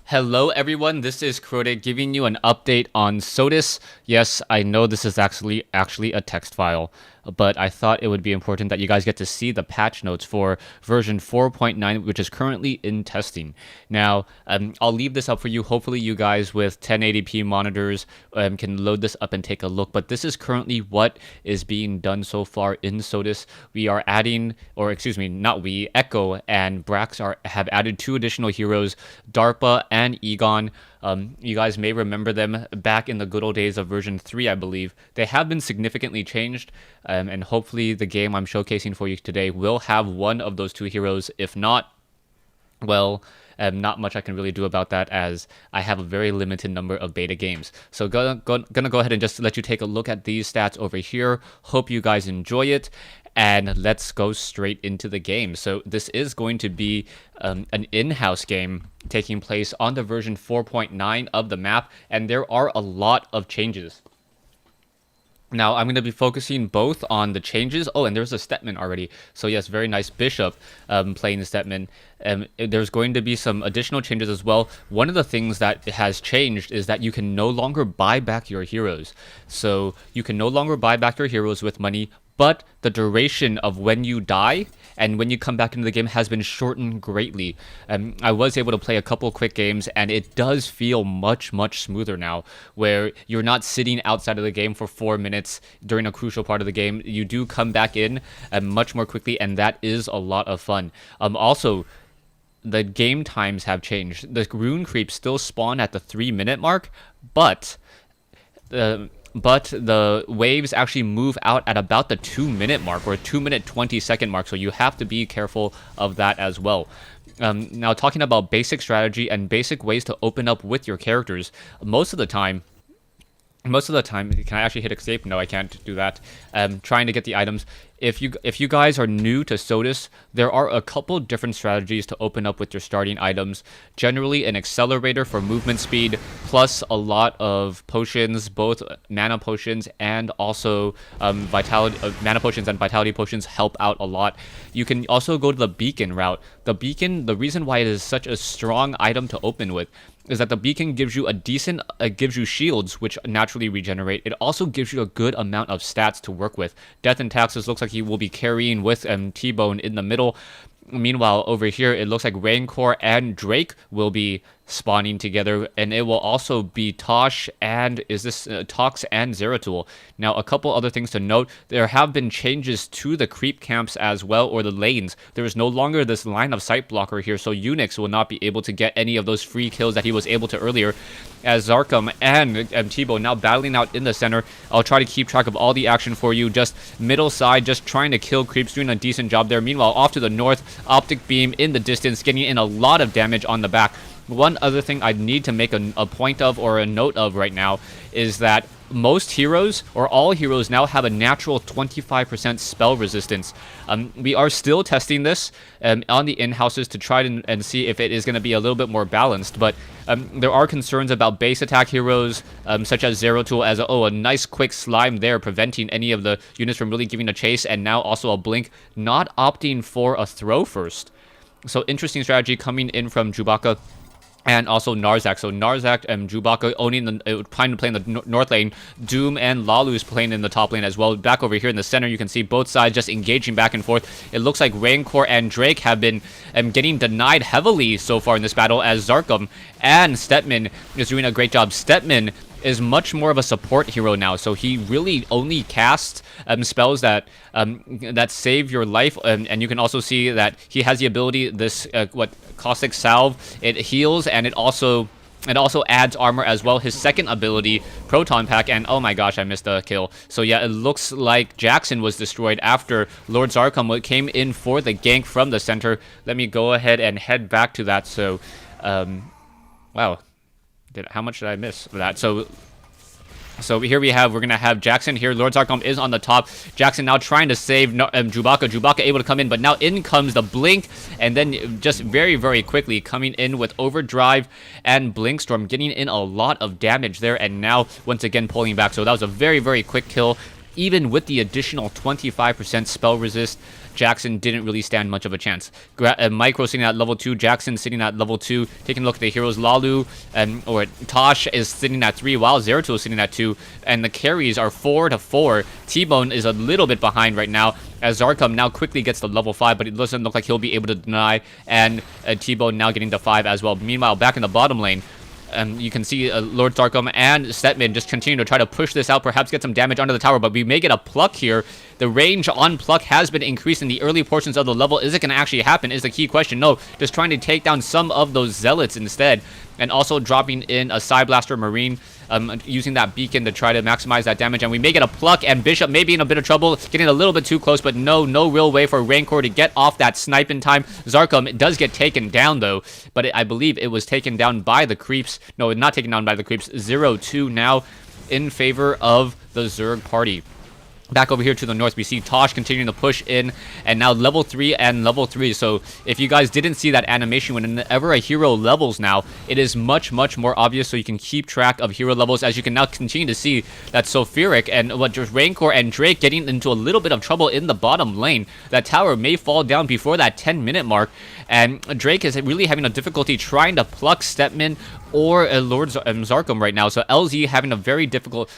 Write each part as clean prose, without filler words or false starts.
Hello everyone, this is Crode giving you an update on SOTIS. Yes, I know this is actually a text file, but I thought it would be important that you guys get to see the patch notes for version 4.9, which is currently in testing. Now, I'll leave this up for you. Hopefully you guys with 1080p monitors can load this up and take a look, but this is currently what is being done so far in SOTIS. We are adding, or excuse me, not we, Echo and Brax have added 2 additional heroes, DARPA and Egon. You guys may remember them back in the good old days of version 3, I believe. They have been significantly changed, and hopefully the game I'm showcasing for you today will have one of those 2 heroes. If not, well, not much I can really do about that, as I have a very limited number of beta games. So gonna go ahead and just let you take a look at these stats over here. Hope you guys enjoy it, and let's go straight into the game. So this is going to be an in-house game taking place on the version 4.9 of the map, and there are a lot of changes. Now, I'm going to be focusing both on the changes. Oh, and there's a Stetman already. So yes, very nice Bishop playing the Stetman. There's going to be some additional changes as well. One of the things that has changed is that you can no longer buy back your heroes. So you can no longer buy back your heroes with money, but the duration of when you die and when you come back into the game has been shortened greatly. I was able to play a couple quick games, and it does feel much smoother now, where you're not sitting outside of the game for 4 minutes during a crucial part of the game. You do come back in much more quickly, and that is a lot of fun. Also, the game times have changed. The rune creeps still spawn at the 3-minute mark, but the waves actually move out at about the 2-minute mark, or 2-minute 20-second mark, so you have to be careful of that as well. Now, talking about basic strategy and basic ways to open up with your characters, most of the time, can I actually hit escape? No, I can't do that. Trying to get the items. If you guys are new to SOTIS, there are a couple different strategies to open up with your starting items. Generally, an accelerator for movement speed, plus a lot of potions, both mana potions and also mana potions and vitality potions help out a lot. You can also go to the beacon route. The beacon, the reason why it is such a strong item to open with is that the beacon gives you gives you shields, which naturally regenerate. It also gives you a good amount of stats to work with. Death and Taxes looks like he will be carrying with T-Bone in the middle. Meanwhile, over here, it looks like Rancor and Drake will be spawning together, and it will also be Tosh and Tox and Zeratul. Now, a couple other things to note: there have been changes to the creep camps as well, or the lanes. There is no longer this line of sight blocker here, so Unix will not be able to get any of those free kills that he was able to earlier. As Zarkum and T-Bone now battling out in the center, I'll try to keep track of all the action for you. Just middle side, just trying to kill creeps, doing a decent job there. Meanwhile, off to the north, Optic Beam in the distance, getting in a lot of damage on the back. One other thing I need to make a point of, or a note of right now, is that most heroes, or all heroes, now have a natural 25% spell resistance. We are still testing this on the in-houses to try and see if it is going to be a little bit more balanced, but there are concerns about base attack heroes, such as Zeratul, as a nice quick slime there, preventing any of the units from really giving a chase, and now also a blink, not opting for a throw first. So interesting strategy coming in from Chewbacca. And also Narzak. So Narzak and Chewbacca trying to play in the north lane. Doom and Lalu's playing in the top lane as well. Back over here in the center, you can see both sides just engaging back and forth. It looks like Rancor and Drake have been getting denied heavily so far in this battle, as Zarkum and Stetman is doing a great job. Stetman is much more of a support hero now, so he really only casts spells that save your life, and you can also see that he has the ability, this Caustic Salve. It heals, and it also adds armor as well. His second ability, Proton Pack, and oh my gosh, I missed the kill. So yeah, it looks like Jackson was destroyed after Lord Zarkum came in for the gank from the center. Let me go ahead and head back to that. So, wow. How much did I miss for that? So here we're going to have Jackson here. Lord Zarkum is on the top. Jackson now trying to save Chewbacca. Chewbacca able to come in, but now in comes the Blink, and then just very quickly coming in with Overdrive and Blinkstorm, getting in a lot of damage there, and now once again pulling back. So that was a very quick kill. Even with the additional 25% spell resist, Jackson didn't really stand much of a chance. Micro sitting at level 2, Jackson sitting at level 2. Taking a look at the heroes, Lalu or Tosh is sitting at 3, while ZeroTwo is sitting at 2, and the carries are 4 to 4. T-Bone is a little bit behind right now, as Zarkum now quickly gets to level 5, but it doesn't look like he'll be able to deny, and T-Bone now getting to 5 as well. Meanwhile, back in the bottom lane, you can see Lord Zarkum and Setman just continue to try to push this out, perhaps get some damage onto the tower, but we may get a pluck here. The range on pluck has been increased in the early portions of the level. Is it going to actually happen is the key question. No, just trying to take down some of those zealots instead, and also dropping in a Psy Blaster Marine, using that beacon to try to maximize that damage. And we may get a pluck, and Bishop may be in a bit of trouble, getting a little bit too close, but no real way for Rancor to get off that snipe in time. Zarkum does get taken down though, but I believe it was taken down by the creeps. No, not taken down by the creeps. 0-2 now in favor of the Zerg party. Back over here to the north, we see Tosh continuing to push in, and now level 3 and level 3. So if you guys didn't see that animation, whenever a hero levels now, it is much more obvious, so you can keep track of hero levels, as you can now continue to see that Sulfuric and just Rancor and Drake getting into a little bit of trouble in the bottom lane. That tower may fall down before that 10-minute mark, and Drake is really having a difficulty trying to pluck Stepman or Lord Zarkum right now. So LZ having a very difficult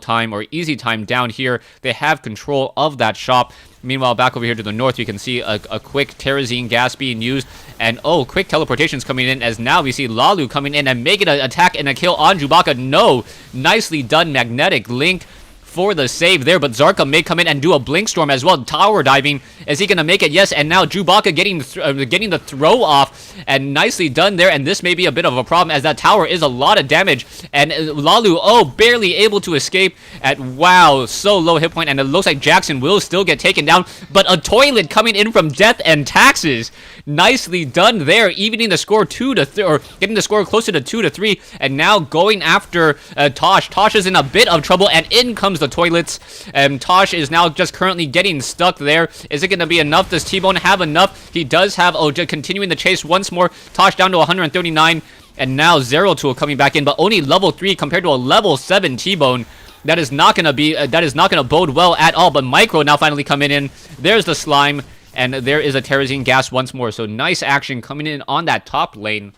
time, or easy time down here. They have control of that shop. Meanwhile, back over here to the north, you can see a quick Terrazine gas being used, and quick teleportations coming in, as now we see Lalu coming in and making an attack and a kill on Chewbacca. No, nicely done, magnetic link for the save there, but Zarkum may come in and do a blink storm as well. Tower diving, is he gonna make it? Yes, and now Chewbacca getting the throw off, and nicely done there. And this may be a bit of a problem, as that tower is a lot of damage, and Lalu barely able to escape at so low hit point, and it looks like Jackson will still get taken down, but a toilet coming in from death and taxes. Nicely done there, evening the score 2 to 3, or getting the score closer to 2 to 3, and now going after Tosh. Tosh is in a bit of trouble, and in comes the toilets. Tosh is now just currently getting stuck there. Is it going to be enough? Does T-Bone have enough? He does have continuing the chase once more. Tosh down to 139, and now ZeroTwo coming back in, but only level 3 compared to a level 7 T-Bone. That is not going to bode well at all. But Micro now finally coming in. There's the slime, and there is a Terrazine gas once more. So nice action coming in on that top lane.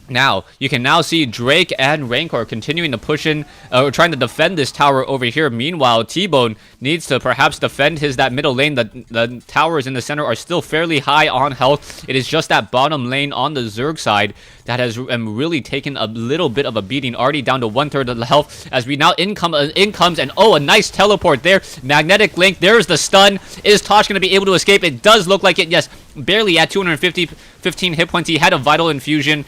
Now, you can now see Drake and Rancor continuing to push in, trying to defend this tower over here. Meanwhile, T-Bone needs to perhaps defend that middle lane. The towers in the center are still fairly high on health. It is just that bottom lane on the Zerg side that has really taken a little bit of a beating, already down to 1/3 of the health, as we now in comes, and a nice teleport there. Magnetic link, there's the stun. Is Tosh going to be able to escape? It does look like it, yes. Barely at 215 hit points. He had a vital infusion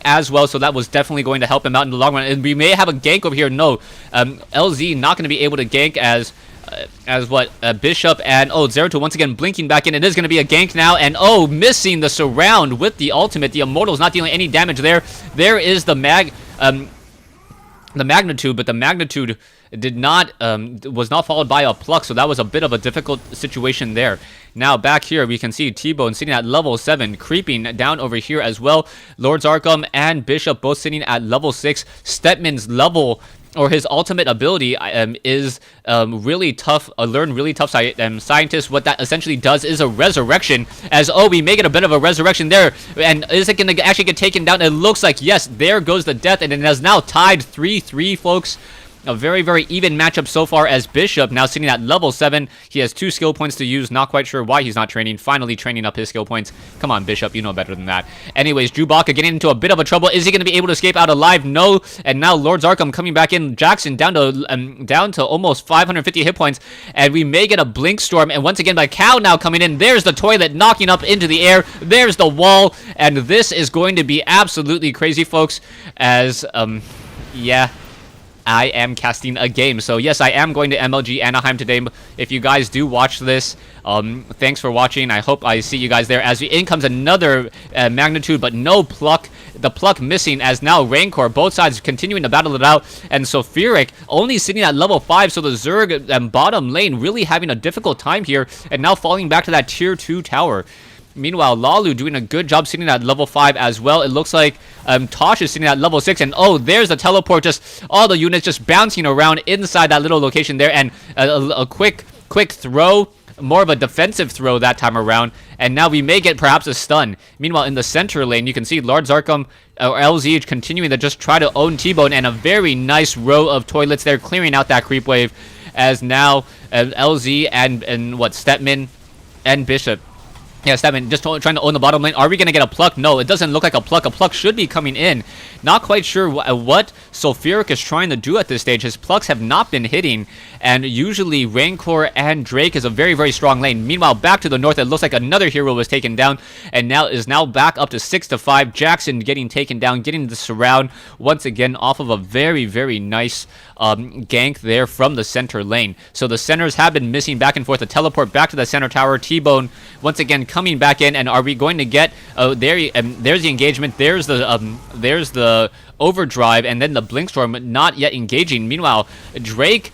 as well, so that was definitely going to help him out in the long run. And we may have a gank over here. No, LZ not going to be able to gank, as Bishop and ZeroTwo once again blinking back in. It is going to be a gank now, and missing the surround with the ultimate. The Immortal's not dealing any damage there. There is the magnitude, but the magnitude was not followed by a pluck, so that was a bit of a difficult situation there. Now back here we can see T-Bone sitting at level 7, creeping down over here as well. Lord Zarkum and Bishop both sitting at level 6. Stepman's level, or his ultimate ability, is really tough. Learn really tough scientist. What that essentially does is a resurrection, as we make it a bit of a resurrection there. And is it going to actually get taken down? It looks like yes. There goes the death, and it has now tied 3-3, folks. A very even matchup so far, as Bishop now sitting at level 7. He has 2 skill points to use. Not quite sure why he's not training. Finally training up his skill points. Come on, Bishop, you know better than that. Anyways, Chewbacca getting into a bit of a trouble. Is he going to be able to escape out alive? No. And now Lord Zarkum coming back in. Jackson down to almost 550 hit points. And we may get a blink storm. And once again, by Cow now coming in. There's the toilet knocking up into the air. There's the wall. And this is going to be absolutely crazy, folks. As, yeah, I am casting a game. So yes, I am going to MLG Anaheim today. If you guys do watch this, thanks for watching. I hope I see you guys there. As in comes another magnitude, but no pluck. The pluck missing, as now Rancor, both sides continuing to battle it out, and Sulfuric only sitting at level 5. So the Zerg bottom lane really having a difficult time here, and now falling back to that tier 2 tower. Meanwhile, Lalu doing a good job sitting at level 5 as well. It looks like Tosh is sitting at level 6. And there's the teleport. Just all the units just bouncing around inside that little location there. And a quick quick throw, more of a defensive throw that time around, and now we may get perhaps a stun. Meanwhile, in the center lane, you can see Lord Zarkum or LZ continuing to just try to own T-Bone, and a very nice row of toilets there clearing out that creep wave, as now LZ and what, Stetman and Bishop. Yeah, Stetman just trying to own the bottom lane. Are we going to get a pluck? No, it doesn't look like a pluck. A pluck should be coming in. Not quite sure what Sulfuric is trying to do at this stage. His plucks have not been hitting, and usually Rancor and Drake is a very, very strong lane. Meanwhile, back to the north, it looks like another hero was taken down, and now is back up to 6-5. Jackson getting taken down, getting the surround once again off of a very, very nice gank there from the center lane. So the centers have been missing back and forth. The teleport back to the center tower. T-Bone once again coming back in, and are we going to get there's the engagement, there's the overdrive, and then the blink storm not yet engaging. Meanwhile, Drake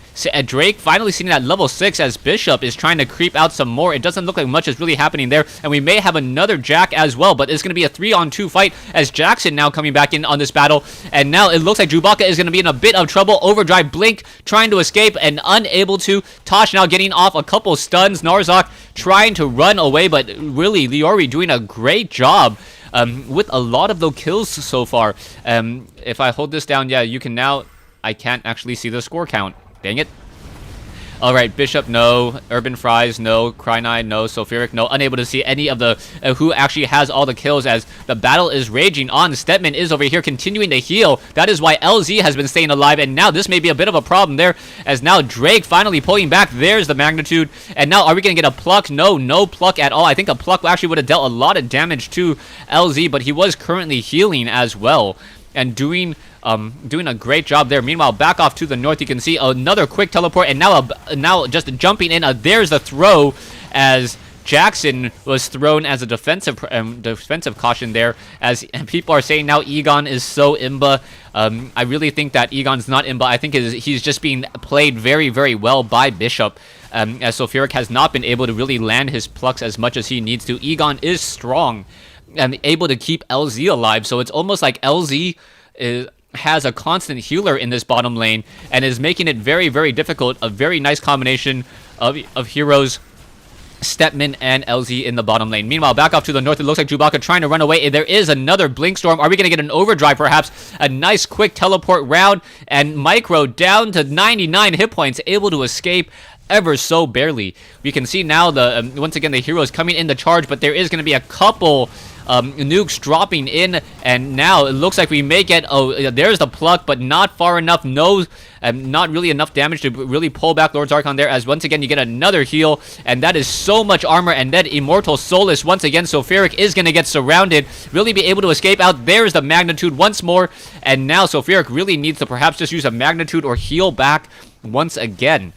finally sitting at level 6 as Bishop is trying to creep out some more. It doesn't look like much is really happening there, and we may have another Jack as well, but it's going to be a 3-on-2 fight as Jackson now coming back in on this battle, and now it looks like Chewbacca is going to be in a bit of trouble. Overdrive, blink, trying to escape and unable to. Tosh now getting off a couple stuns. Narzak trying to run away, but really Leori doing a great job with a lot of those kills so far. If I hold this down, yeah, you can now... I can't actually see the score count. Dang it. Alright, Bishop, no. Urban Fries, no. Cry9, no. Sulfuric, no. Unable to see any of the who actually has all the kills as the battle is raging on. Stetman is over here continuing to heal. That is why LZ has been staying alive, and now this may be a bit of a problem there, as now Drake finally pulling back. There's the magnitude, and now are we going to get a pluck? No pluck at all. I think a pluck actually would have dealt a lot of damage to LZ, but he was currently healing as well, and doing a great job there. Meanwhile, back off to the north, you can see another quick teleport, and now just jumping in. There's the throw as Jackson was thrown as a defensive caution there, as people are saying now Egon is so imba. I really think that Egon's not imba. I think he's just being played very, very well by Bishop, as Sulfuric has not been able to really land his plucks as much as he needs to. Egon is strong and able to keep LZ alive, so it's almost like LZ has a constant healer in this bottom lane and is making it very, very difficult. A very nice combination of heroes, Stetman and LZ in the bottom lane. Meanwhile, back off to the north, it looks like Chewbacca trying to run away. There is another blink storm. Are we going to get an overdrive perhaps? A nice quick teleport round, and Micro down to 99 hit points, able to escape ever so barely. We can see now once again the heroes coming in the charge, but there is going to be a couple nukes dropping in, and now it looks like we may get... Oh, there's the pluck, but not far enough. No, not really enough damage to really pull back Lord Zarkon there, as once again you get another heal, and that is so much armor, and then Immortal Soulless once again. Sulfuric is going to get surrounded, really be able to escape out. There's the magnitude once more, and now Sulfuric really needs to perhaps just use a magnitude or heal back once again.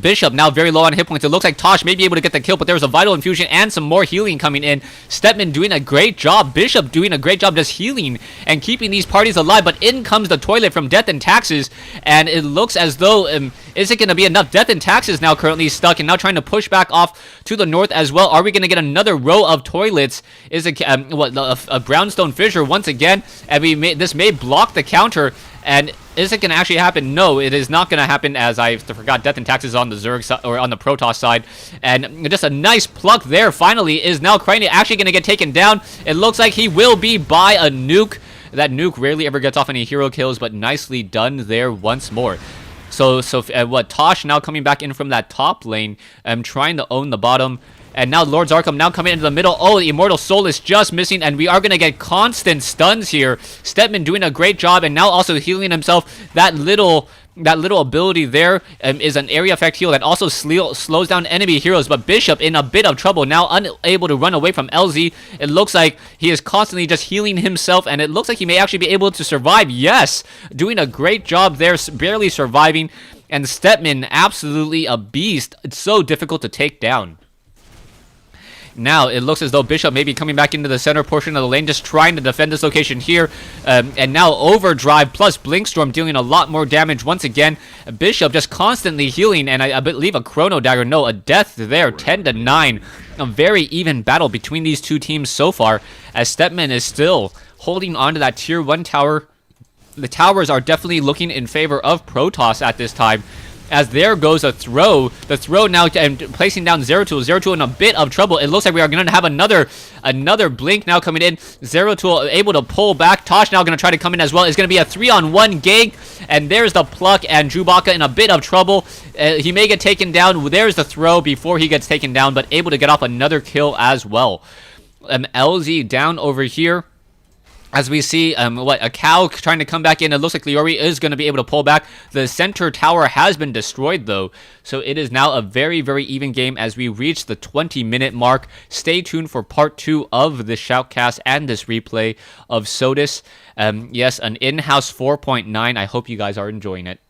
Bishop now very low on hit points. It looks like Tosh may be able to get the kill, but there's a Vital Infusion and some more healing coming in. Stetman doing a great job. Bishop doing a great job just healing and keeping these parties alive, but in comes the toilet from Death and Taxes, and it looks as though, is it going to be enough? Death and Taxes now currently stuck and now trying to push back off to the north as well. Are we going to get another row of toilets? Is it a Brownstone Fissure once again, and this may block the counter. And is it going to actually happen? No, it is not going to happen, as I forgot Death and Taxes on the Zerg or on the Protoss side. And just a nice pluck there finally is now Crane actually going to get taken down. It looks like he will be by a nuke. That nuke rarely ever gets off any hero kills, but nicely done there once more. So Tosh now coming back in from that top lane, trying to own the bottom. And now Lord Zarkum now coming into the middle. Oh, the Immortal Soul is just missing, and we are going to get constant stuns here. Stetman doing a great job, and now also healing himself. That little ability there is an area effect heal that also slows down enemy heroes. But Bishop in a bit of trouble now, unable to run away from LZ. It looks like he is constantly just healing himself, and it looks like he may actually be able to survive. Yes, doing a great job there, barely surviving. And Stetman, absolutely a beast. It's so difficult to take down. Now, it looks as though Bishop may be coming back into the center portion of the lane, just trying to defend this location here. And now Overdrive plus Blinkstorm dealing a lot more damage once again. Bishop just constantly healing, and I believe a Chrono Dagger. No, a death there, 10-9. A very even battle between these two teams so far, as Stetman is still holding on to that tier 1 tower. The towers are definitely looking in favor of Protoss at this time. as there goes a throw. The throw now and placing down 0-2. 0-2 in a bit of trouble. It looks like we are going to have another blink now coming in. 0-2 able to pull back. Tosh now going to try to come in as well. It's going to be a 3-on-1 gank, and there's the pluck, and Chewbacca in a bit of trouble. He may get taken down. There's the throw before he gets taken down, but able to get off another kill as well. LZ down over here. As we see, a cow trying to come back in. It looks like Leori is going to be able to pull back. The center tower has been destroyed, though. So it is now a very, very even game as we reach the 20-minute mark. Stay tuned for part 2 of the shoutcast and this replay of SotIS. Yes, an in-house 4.9. I hope you guys are enjoying it.